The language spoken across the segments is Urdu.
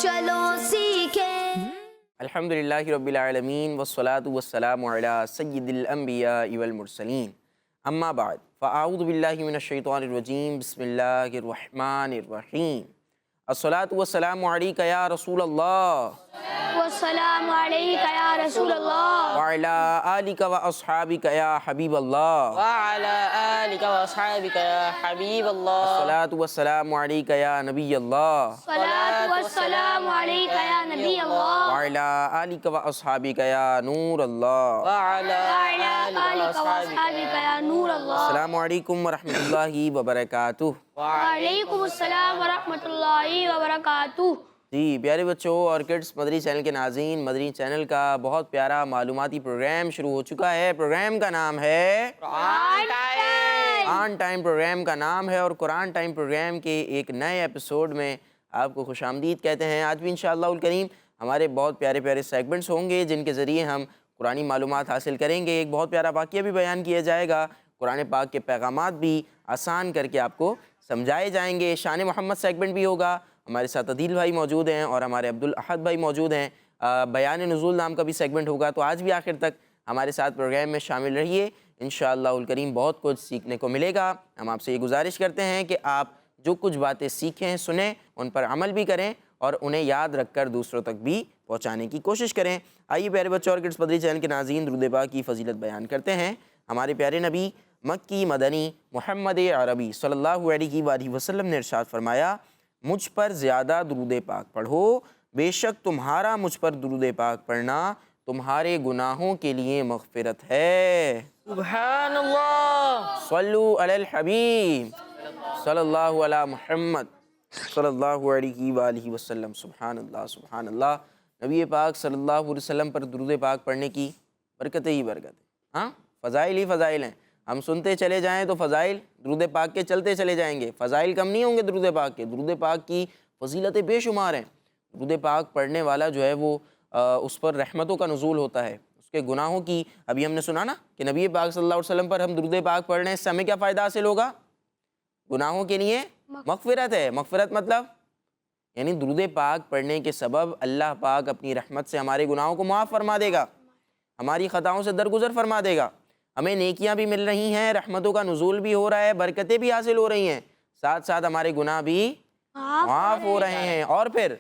چلو سیکھیں۔ الحمدللہ رب العالمین والصلاة والسلام علی سید الانبیاء والمرسلین، اما بعد فاعوذ باللہ من الشیطان الرجیم، بسم اللہ الرحمن الرحیم۔ الصلاة والسلام علیک یا رسول اللہ والسلام علیک یا رسول اللہ وعلی آلک و اصحابک یا حبیب اللہ وعلى آلك وأصحابك يا حبيب الله الصلاة والسلام علیک یا نبی اللہ صلاۃ والسلام علیک یا نبی اللہ وعلی آلک و اصحابک یا نور اللہ۔ وعلى وعلی آلك آلک و وأصحابك اصحابک یا نور اللہ۔ السلام علیکم ورحمۃ اللہ وبرکاتہ۔ وعلیکم السلام ورحمۃ اللہ وبرکاتہ۔ جی پیارے بچوں اور کڈس مدری چینل کے ناظرین، مدری چینل کا بہت پیارا معلوماتی پروگرام شروع ہو چکا ہے۔ پروگرام کا نام ہے قرآن ٹائم، پروگرام کا نام ہے، اور قرآن ٹائم پروگرام کے ایک نئے ایپیسوڈ میں آپ کو خوش آمدید کہتے ہیں۔ آج بھی انشاءاللہ الکریم ہمارے بہت پیارے پیارے سیگمنٹس ہوں گے جن کے ذریعے ہم قرآنی معلومات حاصل کریں گے۔ ایک بہت پیارا واقعہ بھی بیان کیا جائے گا، قرآن پاک کے پیغامات بھی آسان کر کے آپ کو سمجھائے جائیں گے۔ شان محمد سیگمنٹ بھی ہوگا، ہمارے ساتھ عدیل بھائی موجود ہیں اور ہمارے عبدالاحد بھائی موجود ہیں۔ بیان نزول نام کا بھی سیگمنٹ ہوگا، تو آج بھی آخر تک ہمارے ساتھ پروگرام میں شامل رہیے، انشاءاللہ الکریم بہت کچھ سیکھنے کو ملے گا۔ ہم آپ سے یہ گزارش کرتے ہیں کہ آپ جو کچھ باتیں سیکھیں، سنیں، ان پر عمل بھی کریں اور انہیں یاد رکھ کر دوسروں تک بھی پہنچانے کی کوشش کریں۔ آئیے پیارے بچوں اور کڈس مدری چینل کے ناظرین، درود پاک کی فضیلت بیان کرتے ہیں۔ ہمارے پیارے نبی مکی مدنی محمد عربی صلی اللہ علیہ وآلہ وسلم نے ارشاد فرمایا، مجھ پر زیادہ درود پاک پڑھو، بے شک تمہارا مجھ پر درود پاک پڑھنا تمہارے گناہوں کے لیے مغفرت ہے۔ سبحان اللہ۔ صلو علی الحبیب صلی اللہ علی محمد صلی اللہ علیہ وآلہ وسلم۔ سبحان اللہ سبحان اللہ۔ نبی پاک صلی اللہ علیہ وسلم پر درود پاک پڑھنے کی برکتیں ہی برکت ہے، ہاں فضائل ہی فضائل ہیں۔ ہم سنتے چلے جائیں تو فضائل درود پاک کے چلتے چلے جائیں گے، فضائل کم نہیں ہوں گے درود پاک کے۔ درود پاک کی فضیلتیں بے شمار ہیں۔ درود پاک پڑھنے والا جو ہے وہ اس پر رحمتوں کا نزول ہوتا ہے، اس کے گناہوں کی، ابھی ہم نے سنا نا کہ نبی پاک صلی اللہ علیہ وسلم پر ہم درود پاک پڑھ رہے ہیں، اس سے ہمیں کیا فائدہ حاصل ہوگا؟ گناہوں کے لیے مغفرت ہے۔ مغفرت مطلب یعنی درود پاک پڑھنے کے سبب اللہ پاک اپنی رحمت سے ہمارے گناہوں کو معاف فرما دے گا، ہماری خطاؤں سے درگزر فرما دے گا، ہمیں نیکیاں بھی مل رہی ہیں، رحمتوں کا نزول بھی ہو رہا ہے، برکتیں بھی حاصل ہو رہی ہیں، ساتھ ساتھ ہمارے گناہ بھی معاف ہو رہے ہیں۔ اور پھر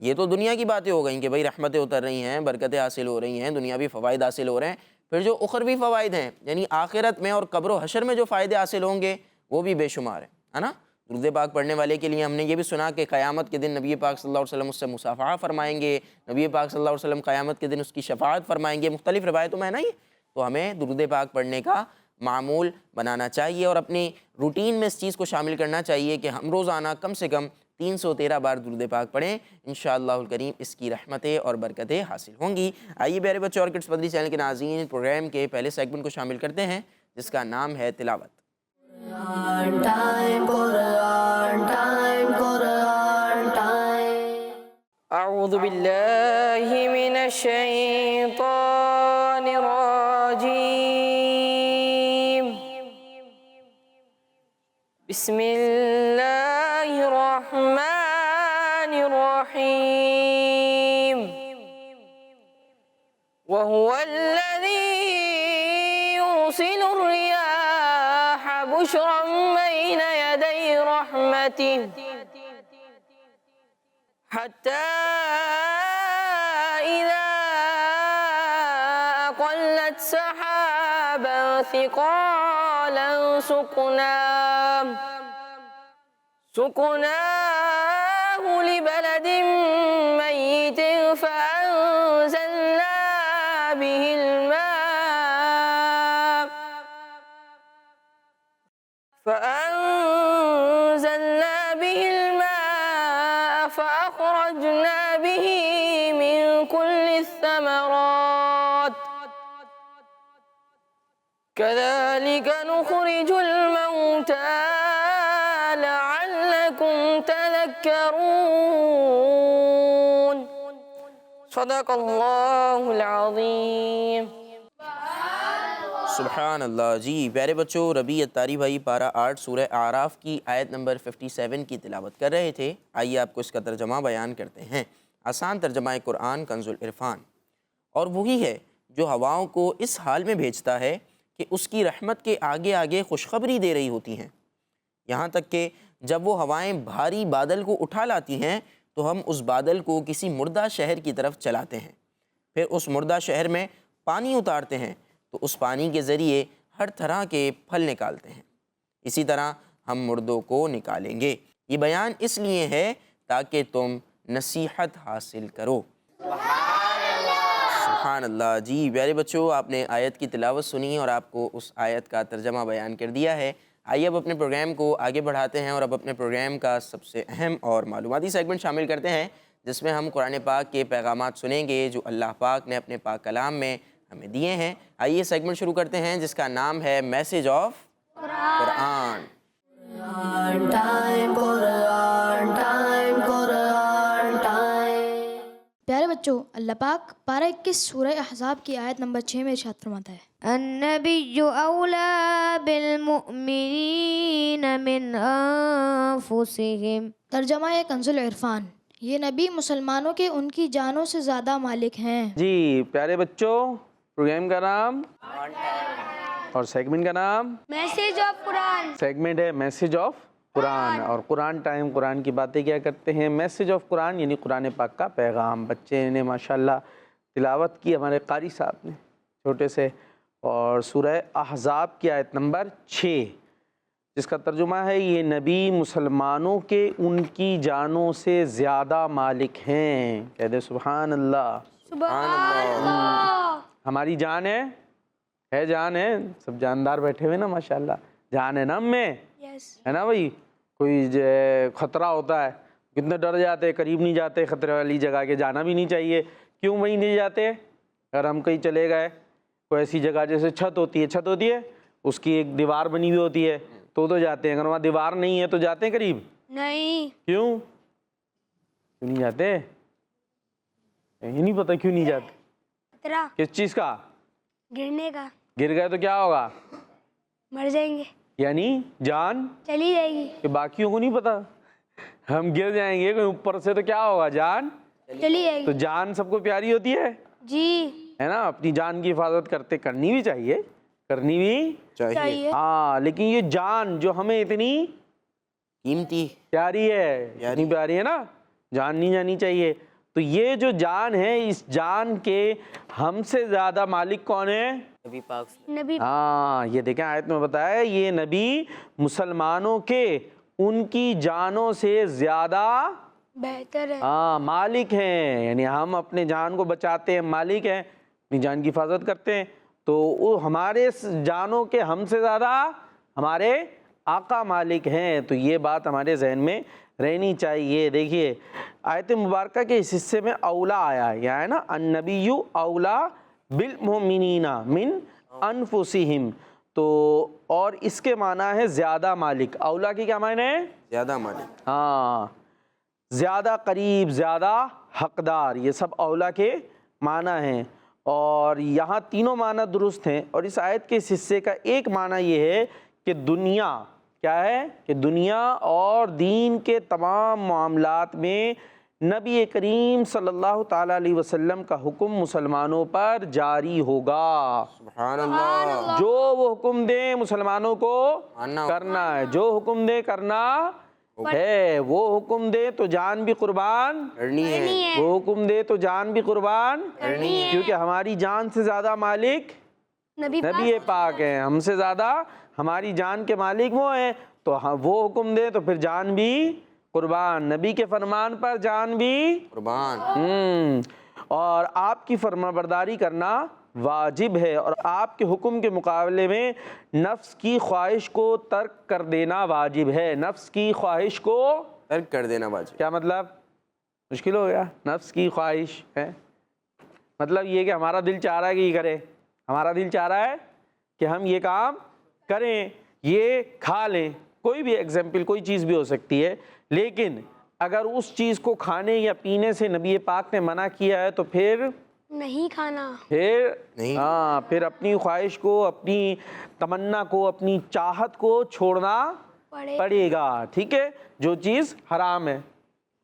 یہ تو دنیا کی باتیں ہو گئیں کہ بھئی رحمتیں اتر رہی ہیں، برکتیں حاصل ہو رہی ہیں، دنیاوی فوائد حاصل ہو رہے ہیں۔ پھر جو اخروی فوائد ہیں یعنی آخرت میں اور قبر و حشر میں جو فائدے حاصل ہوں گے وہ بھی بے شمار ہیں، ہے نا۔ درود پاک پڑھنے والے کے لیے ہم نے یہ بھی سنا کہ قیامت کے دن نبی پاک صلی اللہ علیہ وسلم اس سے مصافحہ فرمائیں گے، نبی پاک صلی اللہ علیہ وسلم قیامت کے دن اس کی شفاعت فرمائیں گے۔ مختلف روایتوں میں ہے نا یہ، تو ہمیں درود پاک پڑھنے کا معمول بنانا چاہیے اور اپنی روٹین میں اس چیز کو شامل کرنا چاہیے کہ ہم روزانہ کم سے کم 313 بار درود پاک پڑھیں، انشاءاللہ الکریم اس کی رحمتیں اور برکتیں حاصل ہوں گی۔ آئیے پیارے بچوں اور کڈس مدری چینل کے ناظرین، پروگرام کے پہلے سیگمنٹ کو شامل کرتے ہیں جس کا نام ہے تلاوت۔ قرآن ٹائم، قرآن ٹائم، قرآن ٹائم۔ اعوذ باللہ من الشیطان الرجیم، بسم اللہ الرحمن الرحیم، وهو الذی يرسل الرياح بشرا بين يدي رحمته حتى إذا أقلت سحابا ثقالا سقناه لبلد ميت فأنزلنا به الماء فأخرجنا به من كل الثمرات كذلك نخرج الموتى لعلكم تذكرون۔ صدق اللہ العظیم۔ سبحان اللہ۔ جی پیارے بچوں، ربیع اتاری بھائی پارہ 8 سورہ اعراف کی آیت نمبر 57 کی تلاوت کر رہے تھے۔ آئیے آپ کو اس کا ترجمہ بیان کرتے ہیں۔ آسان ترجمہ قرآن کنز العرفان، اور وہی ہے جو ہواؤں کو اس حال میں بھیجتا ہے کہ اس کی رحمت کے آگے آگے خوشخبری دے رہی ہوتی ہیں، یہاں تک کہ جب وہ ہوائیں بھاری بادل کو اٹھا لاتی ہیں تو ہم اس بادل کو کسی مردہ شہر کی طرف چلاتے ہیں، پھر اس مردہ شہر میں پانی اتارتے ہیں تو اس پانی کے ذریعے ہر طرح کے پھل نکالتے ہیں، اسی طرح ہم مردوں کو نکالیں گے۔ یہ بیان اس لیے ہے تاکہ تم نصیحت حاصل کرو۔ سبحان اللہ۔ جی پیارے بچوں، آپ نے آیت کی تلاوت سنی اور آپ کو اس آیت کا ترجمہ بیان کر دیا ہے۔ آئیے اب اپنے پروگرام کو آگے بڑھاتے ہیں اور اب اپنے پروگرام کا سب سے اہم اور معلوماتی سیگمنٹ شامل کرتے ہیں، جس میں ہم قرآن پاک کے پیغامات سنیں گے جو اللہ پاک نے اپنے پاک کلام میں ہمیں دیے ہیں۔ آئیے سیگمنٹ شروع کرتے ہیں جس کا نام ہے میسیج آف قرآن۔ پیارے بچوں، اللہ پاک پارہ 21 سورہ احزاب کی آیت نمبر 6 میں ارشاد فرماتا ہے، النبی اولیٰ بالمؤمنین من انفسہم۔ ترجمہ کنز العرفان، یہ نبی مسلمانوں کے ان کی جانوں سے زیادہ مالک ہیں۔ جی پیارے بچوں، پروگرام کا نام اور سیگمنٹ کا نام، میسیج آف قرآن۔ سیگمنٹ ہے میسیج آف قرآن، اور قرآن ٹائم قرآن کی باتیں کیا کرتے ہیں۔ میسیج آف قرآن یعنی قرآن پاک کا پیغام۔ بچے نے ماشاءاللہ تلاوت کی ہمارے قاری صاحب نے چھوٹے سے، اور سورہ احزاب کی آیت نمبر 6 جس کا ترجمہ ہے یہ نبی مسلمانوں کے ان کی جانوں سے زیادہ مالک ہیں۔ کہہ دے سبحان اللہ۔ سبحان اللہ۔ ہماری جان ہے جان ہے، سب جاندار بیٹھے ہوئے نا ماشاءاللہ، جان ہے نا ہم میں، ہے نا بھائی؟ کوئی خطرہ ہوتا ہے کتنے ڈر جاتے، قریب نہیں جاتے خطرے والی جگہ کے، جانا بھی نہیں چاہیے۔ کیوں وہیں نہیں جاتے؟ اگر ہم کہیں چلے گئے کوئی ایسی جگہ جیسے چھت ہوتی ہے اس کی ایک دیوار بنی ہوئی ہوتی ہے تو جاتے ہیں، اگر وہاں دیوار نہیں ہے تو جاتے ہیں قریب؟ نہیں۔ کیوں نہیں جاتے؟ یہ نہیں پتہ کیوں نہیں جاتے؟ خطرہ کس چیز کا؟ گرنے کا۔ گر گئے تو کیا ہوگا؟ مر جائیں گے، یعنی جان چلی جائے گی، کہ باقیوں کو نہیں پتا ہم گر جائیں گے کوئی اوپر سے تو کیا ہوگا؟ جان چلی جائے تو گی۔ جان سب کو پیاری ہوتی ہے جی ہے نا؟ اپنی جان کی حفاظت کرنی بھی چاہیے، کرنی بھی چاہیے۔ ہاں، لیکن یہ جان جو ہمیں اتنی قیمتی پیاری ہے، اتنی پیاری ہے نا، جان نہیں جانی چاہیے۔ تو یہ جو جان ہے، اس جان کے ہم سے زیادہ مالک کون ہے؟ نبی پاک نبی ہاں، یہ دیکھیں آیت میں بتایا یہ نبی مسلمانوں کے ان کی جانوں سے زیادہ بہتر ہے۔ مالک ہیں، یعنی ہم اپنے جان کو بچاتے ہیں، مالک ہیں، اپنی جان کی حفاظت کرتے ہیں، تو وہ ہمارے جانوں کے ہم سے زیادہ ہمارے آقا مالک ہیں۔ تو یہ بات ہمارے ذہن میں رہنی چاہیے۔ دیکھیے آیت مبارکہ کے اس حصے میں اولا آیا ہے، یہ ہے نا النبی اولا بالمؤمنین من انفسہم، تو اور اس کے معنی ہے زیادہ مالک۔ اولا کی کیا معنی ہے؟ زیادہ مالک۔ ہاں، زیادہ قریب، زیادہ حقدار، یہ سب اولا کے معنی ہیں، اور یہاں تینوں معنی درست ہیں۔ اور اس آیت کے اس حصے کا ایک معنی یہ ہے کہ دنیا کیا ہے، کہ دنیا اور دین کے تمام معاملات میں نبی کریم صلی اللہ تعالیٰ علیہ وسلم کا حکم مسلمانوں پر جاری ہوگا۔ سبحان اللہ۔ جو وہ حکم دے مسلمانوں کو کرنا ہے، جو حکم دے کرنا ہے، وہ حکم دے تو جان بھی قربان کرنی ہے، وہ حکم دے تو جان بھی قربان کرنی ہے، کیونکہ ہماری جان سے زیادہ مالک نبی پاک ہیں، ہم سے زیادہ ہماری جان کے مالک وہ ہیں، تو وہ حکم دے تو پھر جان بھی قربان، نبی کے فرمان پر جان بھی قربان۔ اور آپ کی فرما برداری کرنا واجب ہے، اور آپ کے حکم کے مقابلے میں نفس کی خواہش کو ترک کر دینا واجب ہے۔ نفس کی خواہش کو ترک کر دینا واجب۔ کیا مطلب؟ مشکل ہو گیا؟ نفس کی خواہش ہے مطلب یہ کہ ہمارا دل چاہ رہا ہے کہ یہ کرے، ہمارا دل چاہ رہا ہے کہ ہم یہ کام کریں، یہ کھا لیں، کوئی بھی ایگزامپل کوئی چیز بھی ہو سکتی ہے، لیکن اگر اس چیز کو کھانے یا پینے سے نبی پاک نے منع کیا ہے تو پھر نہیں کھانا، پھر اپنی خواہش کو، اپنی تمنا کو، اپنی چاہت کو چھوڑنا پڑے گا، ٹھیک ہے؟ جو چیز حرام ہے،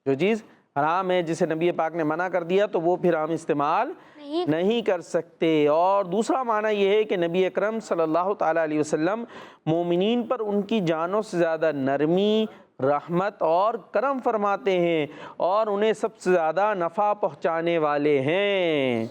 جو چیز حرام ہے، جسے نبی پاک نے منع کر دیا تو وہ پھر ہم استعمال نہیں کر سکتے۔ اور دوسرا معنی یہ ہے کہ نبی اکرم صلی اللہ تعالیٰ علیہ وسلم مومنین پر ان کی جانوں سے زیادہ نرمی، رحمت اور کرم فرماتے ہیں اور انہیں سب سے زیادہ نفع پہنچانے والے ہیں۔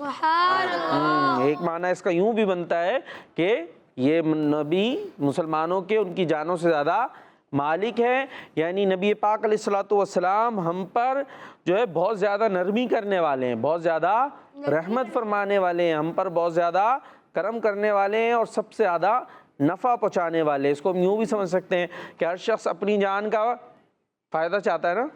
ایک معنی اس کا یوں بھی بنتا ہے کہ یہ نبی مسلمانوں کے ان کی جانوں سے زیادہ مالک ہے، یعنی نبی پاک علیہ الصلوۃ والسلام ہم پر جو ہے بہت زیادہ نرمی کرنے والے ہیں، بہت زیادہ رحمت فرمانے والے ہیں، ہم پر بہت زیادہ کرم کرنے والے ہیں اور سب سے زیادہ نفع پہنچانے والے۔ اس کو ہم یوں بھی سمجھ سکتے ہیں کہ ہر شخص اپنی جان کا فائدہ چاہتا ہے نا،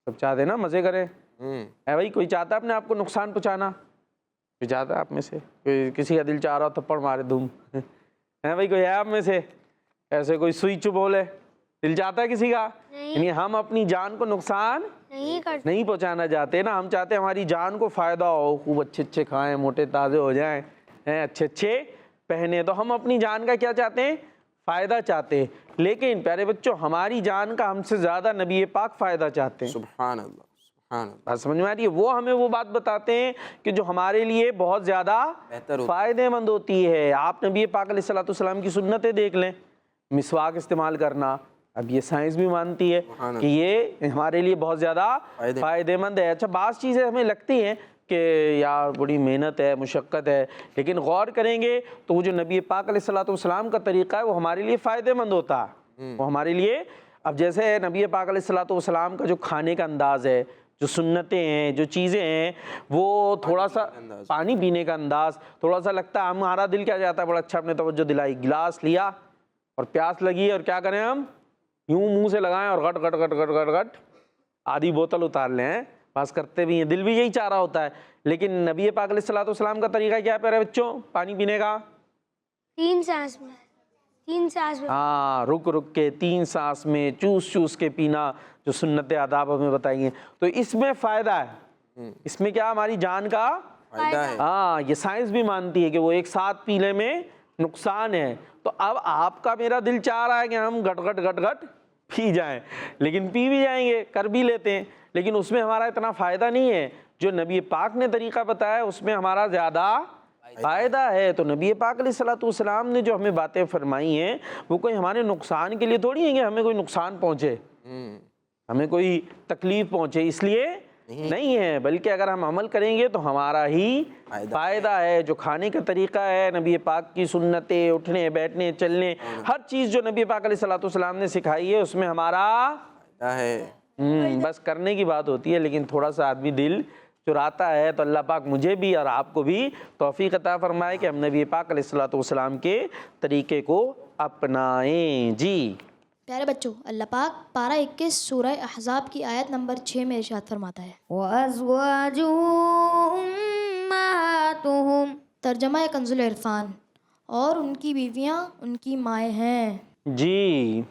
سب چاہتے ہیں نا مزے کریں، ہے بھائی؟ کوئی چاہتا ہے اپنے آپ کو نقصان پہنچانا؟ کوئی چاہتا ہے آپ میں سے؟ کوئی کسی کا دل چاہ رہا ہو تھپڑ مارے دھوم، ہے بھائی؟ کوئی ہے آپ میں سے ایسے کوئی سوئی چپ بولے؟ دل چاہتا ہے کسی کا؟ یعنی ہم اپنی جان کو نقصان نہیں پہنچانا چاہتے نا، ہم چاہتے ہیں ہماری جان کو فائدہ ہو، خوب اچھے اچھے کھائیں، موٹے تازے ہو جائیں، اچھے اچھے پہنے، تو ہم اپنی جان کا کیا چاہتے ہیں؟ فائدہ چاہتے ہیں۔ لیکن پیارے بچوں، ہماری جان کا ہم سے زیادہ نبی پاک فائدہ چاہتے ہیں۔ سبحان اللہ، سبحان اللہ۔ بات سمجھ میں آ رہی ہے؟ وہ ہمیں وہ بات بتاتے ہیں کہ جو ہمارے لیے بہت زیادہ فائدہ مند ہوتی ہے۔ آپ نبی پاک علیہ الصلوۃ والسلام کی سنتیں دیکھ لیں، مسواک استعمال کرنا، اب یہ سائنس بھی مانتی ہے کہ یہ ہمارے لیے بہت زیادہ فائدہ مند ہے۔ اچھا، بعض چیزیں ہمیں لگتی ہیں کہ یار بڑی محنت ہے، مشقت ہے، لیکن غور کریں گے تو وہ جو نبی پاک علیہ الصلوۃ والسلام کا طریقہ ہے وہ ہمارے لیے فائدہ مند ہوتا ہے، وہ ہمارے لیے۔ اب جیسے نبی پاک علیہ الصلوۃ والسلام کا جو کھانے کا انداز ہے، جو سنتیں ہیں، جو چیزیں ہیں، وہ تھوڑا سا پانی پینے کا انداز تھوڑا سا لگتا ہے، ہمارا دل کیا جاتا ہے؟ بڑا اچھا، اپنے توجہ دلائی، گلاس لیا اور پیاس لگی اور کیا کریں ہم؟ یوں منہ سے لگائیں اور گٹ گٹ گٹ گٹ گٹ گٹ آدھی بوتل اتار لیں، پاس کرتے بھی ہیں، دل بھی یہی چاہ رہا ہوتا ہے۔ لیکن نبی پاک علیہ الصلوۃ والسلام کا طریقہ کیا ہے پیارے بچوں پانی پینے کا؟ 3 سانس میں، 3 سانس میں، ہاں، رک رک کے 3 سانس میں چوس چوس کے پینا، جو سنت آداب ہمیں بتائی ہیں۔ تو اس میں فائدہ ہے، اس میں کیا ہماری جان کا فائدہ ہے۔ ہاں، یہ سائنس بھی مانتی ہے کہ وہ ایک ساتھ پینے میں نقصان ہے۔ تو اب آپ کا میرا دل چاہ رہا ہے کہ ہم گٹ گٹ گٹ گٹ پی جائیں، لیکن پی بھی جائیں گے، کر بھی لیتے ہیں، لیکن اس میں ہمارا اتنا فائدہ نہیں ہے۔ جو نبی پاک نے طریقہ بتایا اس میں ہمارا زیادہ فائدہ ہے۔ تو نبی پاک علیہ الصلوۃ والسلام نے جو ہمیں باتیں فرمائی ہیں وہ کوئی ہمارے نقصان کے لیے تھوڑی ہیں کہ ہمیں کوئی نقصان پہنچے، ہمیں کوئی تکلیف پہنچے، اس لیے نہیں ہے، بلکہ اگر ہم عمل کریں گے تو ہمارا ہی فائدہ ہے۔ جو کھانے کا طریقہ ہے، نبی پاک کی سنتیں، اٹھنے بیٹھنے چلنے، ہر چیز جو نبی پاک علیہ الصلوۃ والسلام نے سکھائی ہے اس میں ہمارا فائدہ ہے۔ بس کرنے کی بات ہوتی ہے، لیکن تھوڑا سا آدمی دل چراتا ہے۔ تو اللہ پاک مجھے بھی اور آپ کو بھی توفیق عطا فرمائے کہ ہم نبی پاک علیہ الصلوۃ والسلام کے طریقے کو اپنائیں۔ جی پیارے بچوں، اللہ پاک پارہ 21 سورہ احزاب کی آیت نمبر 6 میں ارشاد فرماتا ہے، وَأَزْوَاجُهُ أُمَّهَاتُهُمْ، ترجمہ کنز العرفان، اور ان کی بیویاں ان کی مائیں ہیں۔ جی،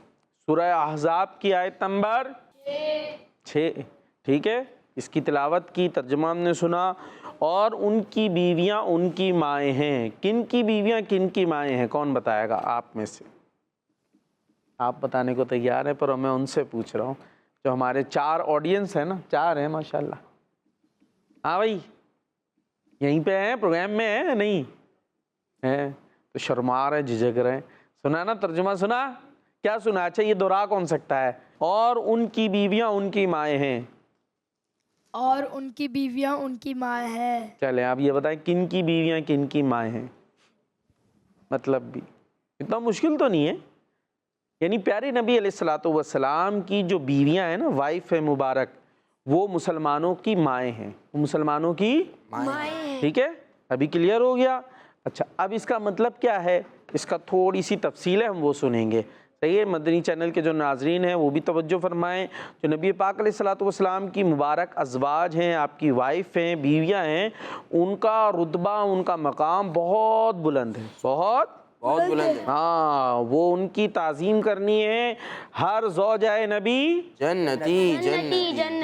سورہ احزاب کی آیت نمبر 6، ٹھیک ہے، اس کی تلاوت کی، ترجمہ ہم نے سنا، اور ان کی بیویاں ان کی مائیں ہیں۔ کن کی بیویاں کن کی مائیں ہیں؟ کون بتائے گا آپ میں سے؟ آپ بتانے کو تیار ہیں، پر میں ان سے پوچھ رہا ہوں جو ہمارے 4 آڈینس ہیں نا، 4 ہیں ماشاءاللہ۔ ہاں بھائی، یہیں پہ ہیں، پروگرام میں ہیں نہیں ہیں تو شرما رہے، جھجک رہے ہیں۔ سنا نا ترجمہ؟ سنا؟ کیا سنا؟ اچھا، یہ دہرا کون سکتا ہے؟ اور ان کی بیویاں ان کی مائیں ہیں، اور ان کی بیویاں ان کی ماں ہے۔ چلیں آپ یہ بتائیں کن کی بیویاں کن کی مائیں ہیں؟ مطلب بھی اتنا مشکل تو نہیں ہے۔ یعنی پیارے نبی علیہ الصلوۃ والسلام کی جو بیویاں ہیں نا، وائف ہے مبارک، وہ مسلمانوں کی مائیں ہیں، وہ مسلمانوں کی مائیں، ٹھیک ہے، ابھی کلیئر ہو گیا۔ اچھا، اب اس کا مطلب کیا ہے؟ اس کا تھوڑی سی تفصیل ہے، ہم وہ سنیں گے۔ صحیح ہے، مدنی چینل کے جو ناظرین ہیں وہ بھی توجہ فرمائیں۔ جو نبی پاک علیہ الصلوۃ والسلام کی مبارک ازواج ہیں، آپ کی وائف ہیں، بیویاں ہیں، ان کا رتبہ، ان کا مقام بہت بلند ہے، بہت بلند ہے۔ ہاں، وہ ان کی تعظیم کرنی ہے۔ ہر زوجہ نبی جنتی،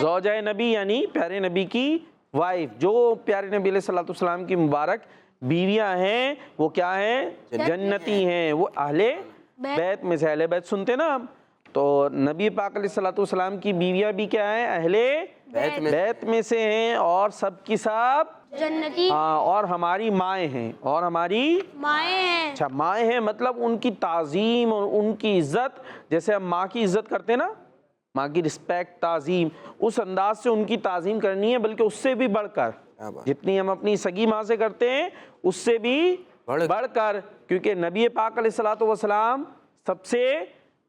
زوجہ نبی یعنی پیارے نبی کی وائف، جو پیارے نبی علیہ الصلوۃ والسلام کی مبارک بیویاں ہیں وہ کیا ہیں؟ جنتی ہیں، وہ اہل بیت میں سے۔ اہل بیت سنتے نا ہم، تو نبی پاک علیہ الصلوۃ والسلام کی بیویاں بھی کیا ہیں؟ اہل بیت میں سے ہیں، اور سب کی سب جنتی اور ہماری مائیں ہیں، اور ہماری مائیں ہیں. اچھا مائیں ہیں مطلب ان کی تعظیم اور ان کی عزت، جیسے ہم ماں کی عزت کرتے ہیں نا، ماں کی رسپیکٹ، تعظیم، اس انداز سے ان کی تعظیم کرنی ہے، بلکہ اس سے بھی بڑھ کر جتنی ہم اپنی سگی ماں سے کرتے ہیں اس سے بھی بڑھ کر، کیونکہ نبی پاک علیہ الصلوۃ والسلام سب سے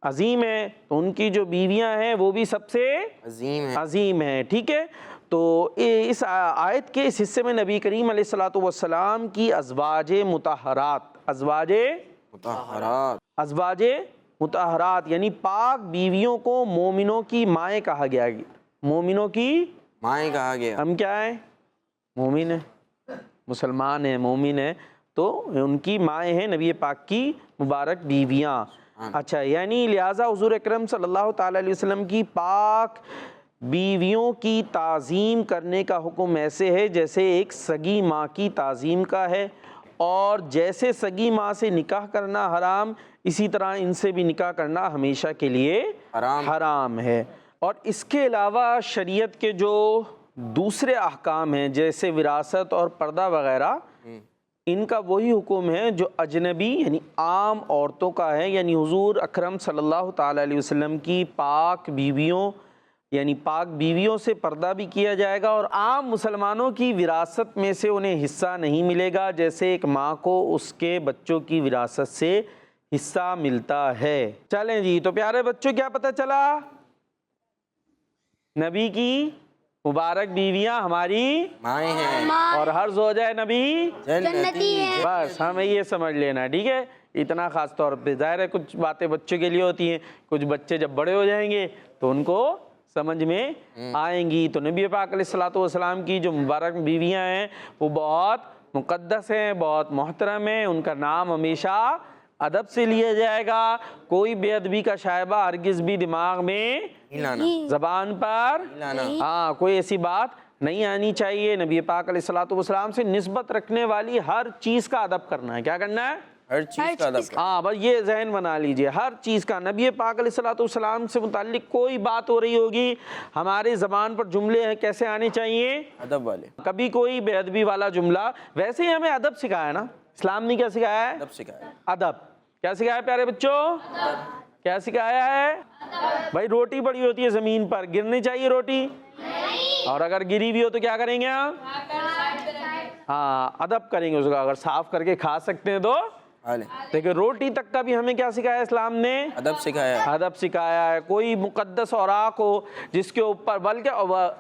عظیم ہے، تو ان کی جو بیویاں ہیں وہ بھی سب سے عظیم ہیں. ٹھیک ہے، تو اس آیت کے اس حصے میں نبی کریم علیہ الصلوۃ والسلام کی ازواج مطہرات یعنی پاک بیویوں کو مومنوں کی مائیں کہا گیا. مومنوں کی مائیں کہا گیا. ہم کیا ہیں؟ مومن ہیں، مسلمان ہیں، مومن ہیں، تو ان کی مائیں ہیں نبی پاک کی مبارک بیویاں. اچھا، یعنی لہٰذا حضور اکرم صلی اللہ تعالیٰ علیہ وسلم کی پاک بیویوں کی تعظیم کرنے کا حکم ایسے ہے جیسے ایک سگی ماں کی تعظیم کا ہے، اور جیسے سگی ماں سے نکاح کرنا حرام، اسی طرح ان سے بھی نکاح کرنا ہمیشہ کے لیے حرام ہے. اور اس کے علاوہ شریعت کے جو دوسرے احکام ہیں جیسے وراثت اور پردہ وغیرہ، ان کا وہی حکم ہے جو اجنبی یعنی عام عورتوں کا ہے. یعنی حضور اکرم صلی اللہ تعالیٰ علیہ وسلم کی پاک بیویوں سے پردہ بھی کیا جائے گا، اور عام مسلمانوں کی وراثت میں سے انہیں حصہ نہیں ملے گا، جیسے ایک ماں کو اس کے بچوں کی وراثت سے حصہ ملتا ہے. چلیں جی، تو پیارے بچوں کیا پتہ چلا؟ نبی کی مبارک بیویاں ہماری مائیں ہیں، اور ہر زوجہ نبی جنتی ہے. بس ہمیں یہ سمجھ لینا. ٹھیک ہے، اتنا خاص طور پہ ظاہر ہے کچھ باتیں بچوں کے لیے ہوتی ہیں، کچھ بچے جب بڑے ہو جائیں گے تو ان کو سمجھ میں آئیں گی. تو نبی پاک علیہ الصلوۃ والسلام کی جو مبارک بیویاں ہیں وہ بہت مقدس ہیں، بہت محترم ہیں، ان کا نام ہمیشہ ادب سے لیا جائے گا. کوئی بے ادبی کا شائبہ ہرگز بھی دماغ میں زبان پر کوئی ایسی بات نہیں آنی چاہیے. نبی پاک علیہ الصلوۃ والسلام سے نسبت رکھنے والی ہر چیز کا ادب کرنا ہے. کیا کرنا ہے؟ ہر چیز کا ادب. بس یہ ذہن بنا لیجئے، ہر چیز کا. نبی پاک علیہ الصلوۃ والسلام سے متعلق کوئی بات ہو رہی ہوگی، ہمارے زبان پر جملے ہیں کیسے آنے چاہیے؟ ادب والے. کبھی کوئی بے ادبی والا جملہ، ویسے ہی ہمیں ادب سکھایا ہے نا اسلام نے. کیا سکھایا ہے؟ ادب سکھایا. ادب. کیا سکھایا ہے پیارے بچوں؟ کیا سکھایا ہے؟ بھائی روٹی پڑی ہوتی ہے زمین پر، گرنی چاہیے روٹی؟ اور اگر گری بھی ہو تو کیا کریں گے ہم؟ ادب کریں گے اس کا. اگر صاف کر کے کھا سکتے ہیں تو دیکھیں روٹی تک کا بھی ہمیں کیا سکھایا اسلام نے؟ ادب سکھایا. ادب سکھایا ہے. کوئی مقدس اوراق ہو جس کے اوپر، بلکہ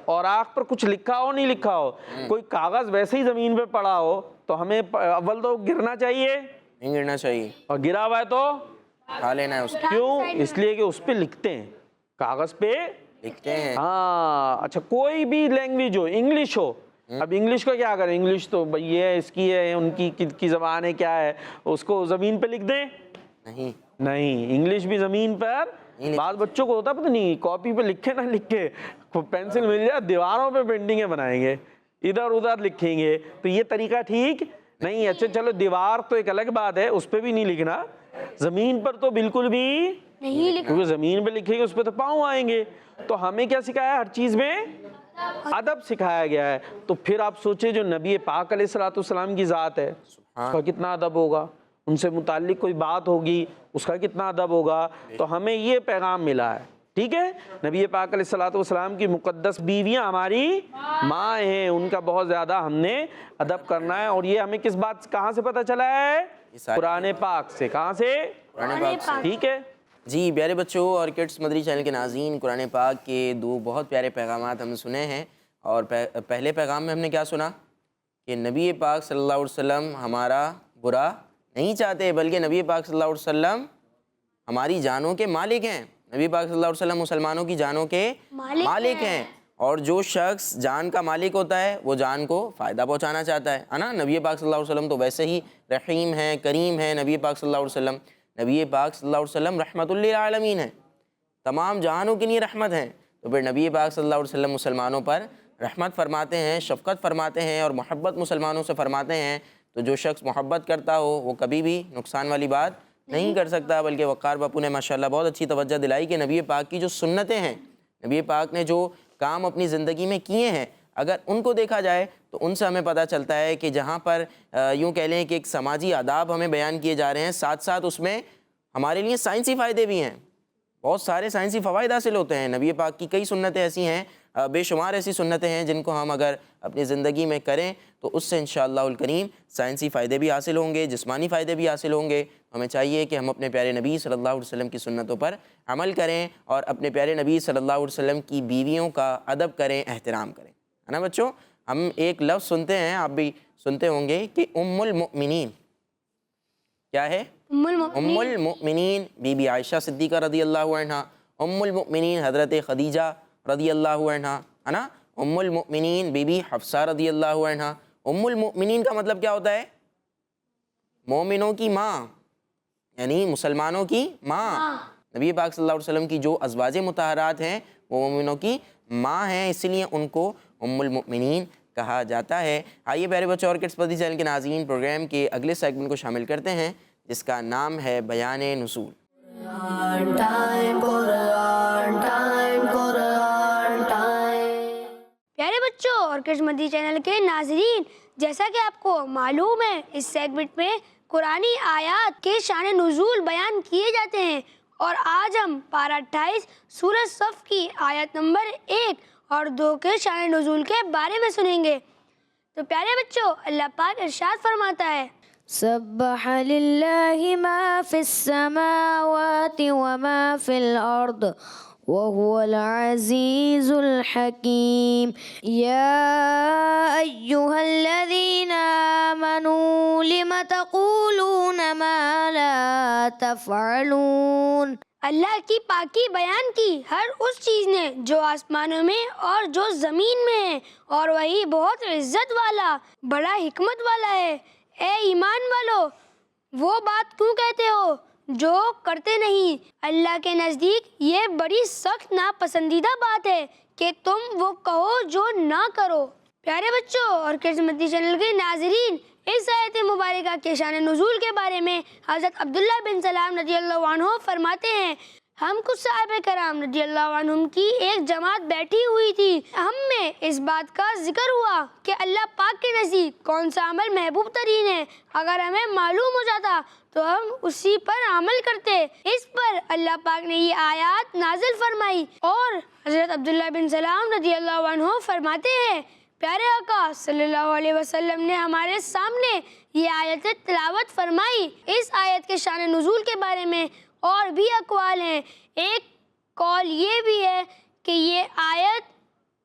اوراق پر کچھ لکھا ہو نہیں لکھا ہو، کوئی کاغذ ویسے ہی زمین پہ پڑا ہو تو ہمیں اول تو گرنا چاہیے؟ نہیں گرنا چاہیے. اور گرا ہوا ہے تو کھا لینا ہے اس کو. کیوں؟ اس لیے کہ اس پہ لکھتے ہیں، کاغذ پہ لکھتے ہیں. اچھا، کوئی بھی لینگویج ہو، انگلش ہو، اب انگلش کو کیا کریں؟ انگلش تو بھئی یہ ہے، اس کی ہے، ان کی زبان ہے، کیا ہے، اس کو زمین پہ لکھ دیں؟ نہیں، انگلش بھی زمین پر. بعض بچوں کو ہوتا پتہ نہیں، کاپی پہ لکھے نہ لکھے، پینسل مل جائے دیواروں پہ پینٹنگیں بنائیں گے، ادھر ادھر لکھیں گے، تو یہ طریقہ ٹھیک نہیں. اچھا چلو، دیوار تو ایک الگ بات ہے، اس پہ بھی نہیں لکھنا. زمین پر تو بالکل بھی نہیں لکھا، کیونکہ زمین پہ لکھیں گے اس پہ تو پاؤں آئیں گے. تو ہمیں کیا سکھایا ہے؟ ہر چیز میں ادب سکھایا گیا ہے. تو پھر آپ سوچیں جو نبی پاک علیہ الصلوۃ والسلام کی ذات ہے اس کا کتنا ادب ہوگا، ان سے متعلق کوئی بات ہوگی اس کا کتنا ادب ہوگا. تو ہمیں یہ پیغام ملا ہے. ٹھیک ہے، نبی پاک علیہ الصلوۃ والسلام کی مقدس بیویاں ہماری ماں ہیں، ان کا بہت زیادہ ہم نے ادب کرنا ہے. اور یہ ہمیں کس بات، کہاں سے پتہ چلا ہے؟ قرآن پاک سے. کہاں سے؟ قرآن پاک سے. ٹھیک ہے جی پیارے بچوں اور کڈس مدری چینل کے ناظرین، قرآن پاک کے دو بہت پیارے پیغامات ہم نے سنے ہیں. اور پہلے پیغام میں ہم نے کیا سنا کہ نبی پاک صلی اللہ علیہ وسلم ہمارا برا نہیں چاہتے، بلکہ نبی پاک صلی اللہ علیہ وسلم ہماری جانوں کے مالک ہیں. نبی پاک صلی اللہ علیہ وسلم مسلمانوں کی جانوں کے مالک ہیں. اور جو شخص جان کا مالک ہوتا ہے وہ جان کو فائدہ پہنچانا چاہتا ہے نا. نبی پاک صلی اللہ علیہ وسلم تو ویسے ہی رحیم ہیں، کریم ہیں. نبی پاک صلی اللہ علیہ وسلم، نبی پاک صلی اللہ علیہ وسلم رحمت للعالمین ہیں، تمام جہانوں کے لیے رحمت ہیں. تو پھر نبی پاک صلی اللہ علیہ وسلم مسلمانوں پر رحمت فرماتے ہیں، شفقت فرماتے ہیں اور محبت مسلمانوں سے فرماتے ہیں. تو جو شخص محبت کرتا ہو وہ کبھی بھی نقصان والی بات نہیں کر سکتا، بلکہ وقار باپو نے ماشاءاللہ بہت اچھی توجہ دلائی کہ نبی پاک کی جو سنتیں ہیں، نبی پاک نے جو کام اپنی زندگی میں کیے ہیں، اگر ان کو دیکھا جائے تو ان سے ہمیں پتہ چلتا ہے کہ جہاں پر یوں کہہ لیں کہ ایک سماجی آداب ہمیں بیان کیے جا رہے ہیں، ساتھ ساتھ اس میں ہمارے لیے سائنسی فائدے بھی ہیں، بہت سارے سائنسی فوائد حاصل ہوتے ہیں۔ نبی پاک کی کئی سنتیں ایسی ہیں، بے شمار ایسی سنتیں ہیں جن کو ہم اگر اپنی زندگی میں کریں تو اس سے انشاءاللہ الکریم سائنسی فائدے بھی حاصل ہوں گے، جسمانی فائدے بھی حاصل ہوں گے۔ ہمیں چاہیے کہ ہم اپنے پیارے نبی صلی اللہ علیہ وسلم کی سنتوں پر عمل کریں اور اپنے پیارے نبی صلی اللہ علیہ وسلم کی بیویوں کا ادب کریں، احترام کریں، ہے نا بچوں؟ ہم ایک لفظ سنتے ہیں، آپ بھی سنتے ہوں گے کہ ام المؤمنین، کیا ہے؟ ام المؤمنین بی بی عائشہ صدیقہ رضی اللہ عنہ، ام المؤمنین حضرت خدیجہ رضی اللہ عنہ، ہے نا؟ ام المؤمنین بی بی حفصہ رضی اللہ عنہ۔ ام المؤمنین کا مطلب کیا ہوتا ہے؟ مومنوں کی ماں، یعنی مسلمانوں کی ماں۔ نبی پاک صلی اللہ علیہ وسلم کی جو ازواج مطہرات ہیں وہ مومنوں کی ماں ہیں، اسی لیے ان کو ام المؤمنین کہا جاتا ہے۔ آئیے پیارے بچوں اور کڈس پردی چینل کے ناظرین، پروگرام کے اگلے سیگمنٹ کو شامل کرتے ہیں جس کا نام ہے بیان نزول۔ پیارے بچوں اور کڈس مدی چینل کے ناظرین، جیسا کہ آپ کو معلوم ہے اس سیگمنٹ میں قرآنی آیات کے شان نزول بیان کیے جاتے ہیں، اور آج ہم پارہ 28 سورہ صف کی آیت نمبر 1 اور 2 کے شان نزول کے بارے میں سنیں گے۔ تو پیارے بچوں، اللہ پاک ارشاد فرماتا ہے، سبح للہ ما فی السماوات وما فی الارض وهو العزیز الحکیم یا ایہا الذین آمنوا لم تقولون ما لا تفعلون۔ اللہ کی پاکی بیان کی ہر اس چیز نے جو آسمانوں میں اور جو زمین میں ہے، اور وہی بہت عزت والا، بڑا حکمت والا ہے۔ اے ایمان والو، وہ بات کیوں کہتے ہو جو کرتے نہیں؟ اللہ کے نزدیک یہ بڑی سخت ناپسندیدہ بات ہے کہ تم وہ کہو جو نہ کرو۔ پیارے بچوں اور کڈس مدی چینل کے ناظرین، اس آیت مبارکہ کے شان نزول کے بارے میں حضرت عبداللہ بن سلام رضی اللہ عنہ فرماتے ہیں، ہم کچھ صحابہ کرام رضی اللہ عنہم کی ایک جماعت بیٹھی ہوئی تھی، ہم میں اس بات کا ذکر ہوا کہ اللہ پاک کے نزدیک کون سا عمل محبوب ترین ہے۔ اگر ہمیں معلوم ہو جاتا تو ہم اسی پر عمل کرتے۔ اس پر اللہ پاک نے یہ آیات نازل فرمائی، اور حضرت عبداللہ بن سلام رضی اللہ عنہ فرماتے ہیں، پیارے آقا صلی اللہ علیہ وسلم نے ہمارے سامنے یہ آیت تلاوت فرمائی۔ اس آیت کے شان نزول کے بارے میں اور بھی اقوال ہیں۔ ایک قول یہ بھی ہے کہ یہ آیت